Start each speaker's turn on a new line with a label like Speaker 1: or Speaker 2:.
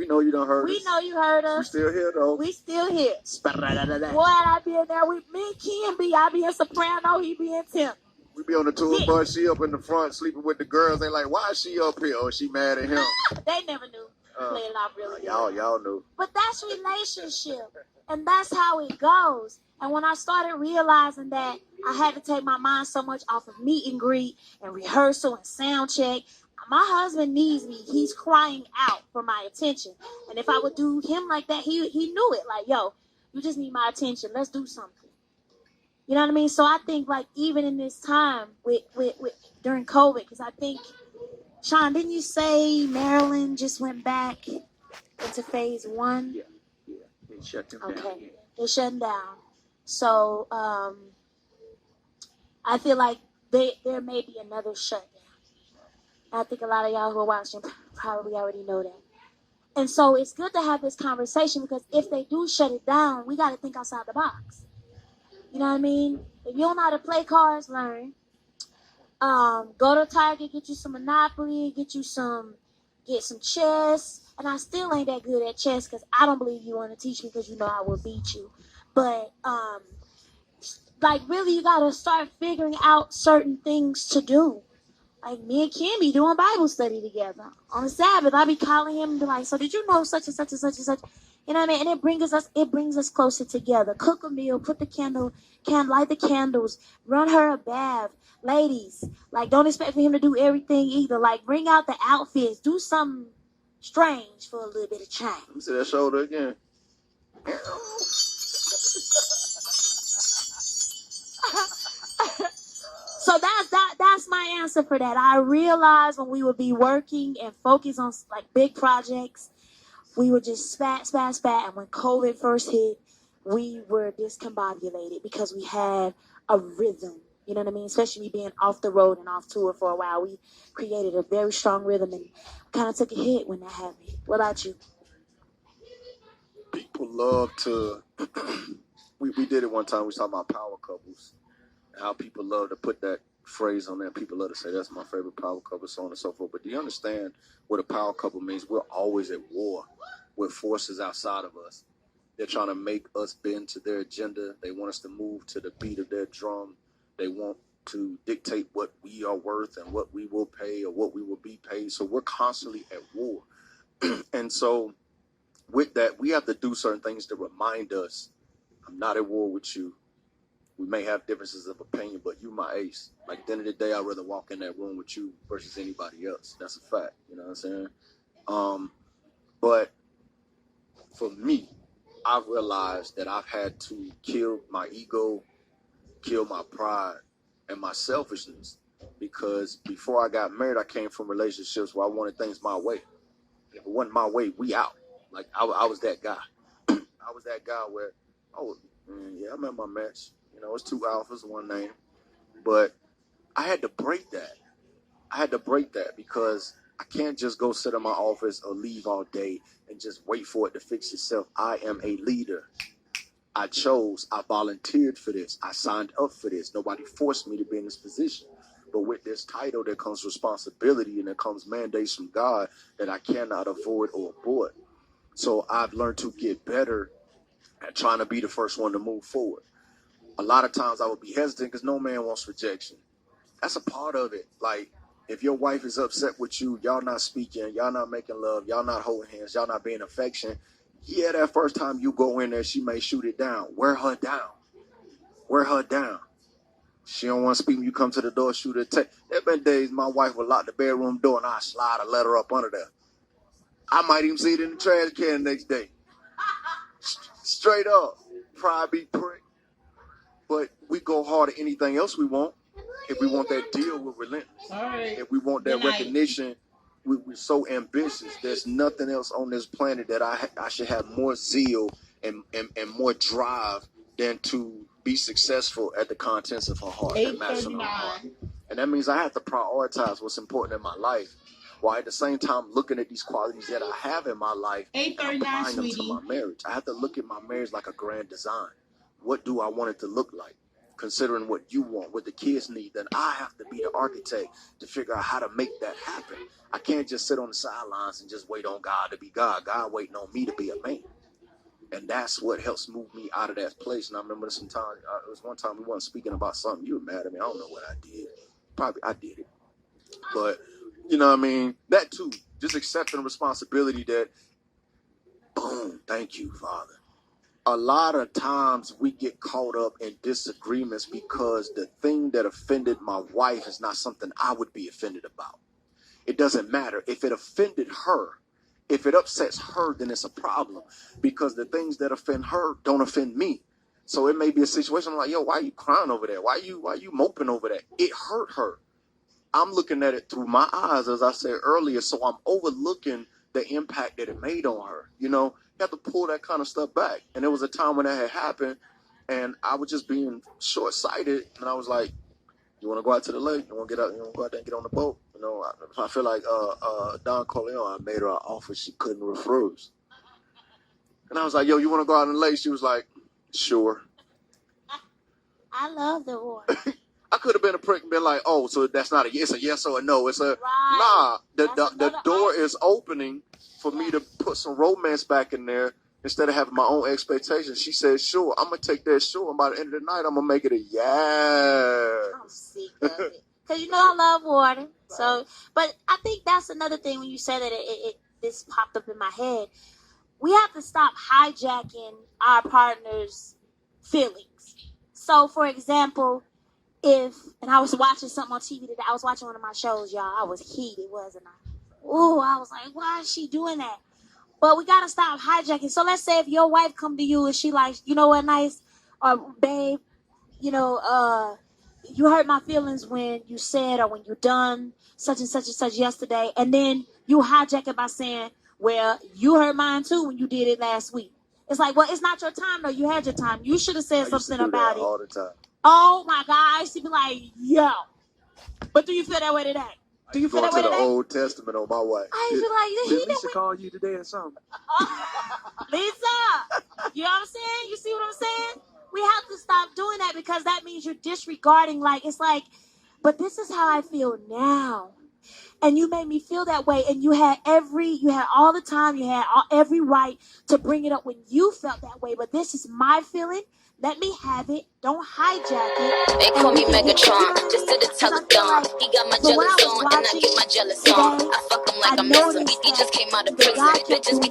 Speaker 1: We know you done heard us.
Speaker 2: We know you heard us.
Speaker 1: We still here, though.
Speaker 2: We still here. Boy, I be in there. Me and Ken be. I be in Soprano. He be in Temp.
Speaker 1: We be on the tour bus. She up in the front sleeping with the girls. They like, why is she up here? Oh, she mad at him.
Speaker 2: They never knew. Play it off really good.
Speaker 1: Y'all knew.
Speaker 2: But that's relationship. And that's how it goes. And when I started realizing that I had to take my mind so much off of meet and greet and rehearsal and sound check, my husband needs me. He's crying out for my attention. And if I would do him like that, he knew it. Like, yo, you just need my attention. Let's do something. You know what I mean? So I think, like, even in this time with during COVID, because I think, Sean, didn't you say Maryland just went back into phase 1?
Speaker 1: Yeah. They shut them down.
Speaker 2: Okay, they're shutting down. So I feel like there may be another shutdown. I think a lot of y'all who are watching probably already know that. And so it's good to have this conversation, because if they do shut it down, we got to think outside the box. You know what I mean? If you don't know how to play cards, learn. Go to Target, get you some Monopoly, get some chess. And I still ain't that good at chess, because I don't believe you want to teach me, because you know I will beat you. But like, really, you got to start figuring out certain things to do. Like, me and Kim be doing Bible study together. On the Sabbath, I be calling him and be like, so did you know such and such and such and such? You know what I mean? And it brings us closer together. Cook a meal, put the light the candles, run her a bath. Ladies, like, don't expect for him to do everything either. Like, bring out the outfits, do something strange for a little bit of change.
Speaker 1: Let me see that shoulder again.
Speaker 2: So that's my answer for that. I realized when we would be working and focus on, like, big projects, we would just spat. And when COVID first hit, we were discombobulated because we had a rhythm. You know what I mean? Especially me being off the road and off tour for a while. We created a very strong rhythm and kind of took a hit when that happened. What about you?
Speaker 1: People love to... we did it one time. We was talking about power couples. How people love to put that phrase on there. People love to say, that's my favorite power couple, so on and so forth. But do you understand what a power couple means? We're always at war with forces outside of us. They're trying to make us bend to their agenda. They want us to move to the beat of their drum. They want to dictate what we are worth and what we will pay or what we will be paid. So we're constantly at war. And so with that, we have to do certain things to remind us, I'm not at war with you. We may have differences of opinion, but you my ace. Like, at the end of the day, I'd rather walk in that room with you versus anybody else. That's a fact. You know what I'm saying? But for me, I've realized that I've had to kill my ego, kill my pride, and my selfishness. Because before I got married, I came from relationships where I wanted things my way. If it wasn't my way, we out. Like, I was that guy. I was that guy where, yeah, I'm at my match. You know, it's 2 alphas, 1 name. But I had to break that. Because I can't just go sit in my office or leave all day and just wait for it to fix itself. I am a leader. I volunteered for this. I signed up for this. Nobody forced me to be in this position. But with this title, there comes responsibility and there comes mandates from God that I cannot avoid or abort. So I've learned to get better at trying to be the first one to move forward. A lot of times I would be hesitant because no man wants rejection. That's a part of it. Like, if your wife is upset with you, y'all not speaking, y'all not making love, y'all not holding hands, y'all not being affectionate, yeah, that first time you go in there, she may shoot it down. Wear her down. She don't want to speak when you come to the door, shoot her. There been days my wife would lock the bedroom door and I slide a letter up under there. I might even see it in the trash can the next day. Straight up. Pride be prick. But we go hard at anything else we want. If we want that deal, we're relentless.
Speaker 3: Right.
Speaker 1: If we want that recognition, we're so ambitious. There's nothing else on this planet that I should have more zeal and more drive than to be successful at the contents of her heart. That matters in her heart. And that means I have to prioritize what's important in my life, while at the same time looking at these qualities that I have in my life and applying them to my marriage. I have to look at my marriage like a grand design. What do I want it to look like? considering what you want, what the kids need, then I have to be the architect to figure out how to make that happen. I can't just sit on the sidelines and just wait on God to be God. God waiting on me to be a man. And that's what helps move me out of that place. And I remember sometimes, it was one time we weren't speaking about something. You were mad at me. I don't know what I did. Probably I did it. But, you know what I mean? That too. Just accepting the responsibility that, boom, thank you, Father. A lot of times we get caught up in disagreements because the thing that offended my wife is not something I would be offended about. It doesn't matter. If it offended her, if it upsets her, then it's a problem, because the things that offend her don't offend me. So it may be a situation I'm like, yo, why are you crying over that? Why you moping over that? It hurt her. I'm looking at it through my eyes, as I said earlier, so I'm overlooking the impact that it made on her. You know, you have to pull that kind of stuff back. And there was a time when that had happened, and I was just being short-sighted, and I was like, you want to go out to the lake? You want to get out? You want to go out there and get on the boat? You know, I feel like Don Corleone, I made her an offer she couldn't refuse. And I was like, yo, you want to go out on the lake? She was like, sure.
Speaker 2: I love the water.
Speaker 1: I could have been a prick and been like, oh, so that's not a yes, a yes or a no. It's a
Speaker 2: Right.
Speaker 1: nah. The door is opening for me to put some romance back in there instead of having my own expectations. She said, sure, I'm going to take that sure. And by the end of the night, I'm going to make it a yeah.
Speaker 2: I'm sick of it. Because you know I love water. So, but I think that's another thing when you say that this popped up in my head. We have to stop hijacking our partner's feelings. So, for example, and I was watching something on TV today. I was watching one of my shows, y'all. I was heated, wasn't I? Ooh, I was like, why is she doing that? But we got to stop hijacking. So let's say if your wife come to you and she like, you know what, nice, or babe, you know, you hurt my feelings when you said or when you done such and such yesterday. And then you hijack it by saying, well, you hurt mine too when you did it last week. It's like, well, it's not your time, though. You had your time. You should have said something about it.
Speaker 1: All the time.
Speaker 2: Oh, my God. I used to be like, yo. But do you feel that way today? Do you feel that way today?
Speaker 1: I used to go to the Old Testament on my wife.
Speaker 2: I used to be like,
Speaker 1: did Lisa call you today or something?
Speaker 2: Lisa, you know what I'm saying? You see what I'm saying? We have to stop doing that because that means you're disregarding, like, it's like, but this is how I feel now. And you made me feel that way, and you had all the time, you had every right to bring it up when you felt that way, but this is my feeling. Let me have it. Don't hijack it.
Speaker 3: They call me Megatron, just to the telethon. He got my jealous on, and I get my jealous on. I fuck him like I miss him. He just came out of prison. Bitches be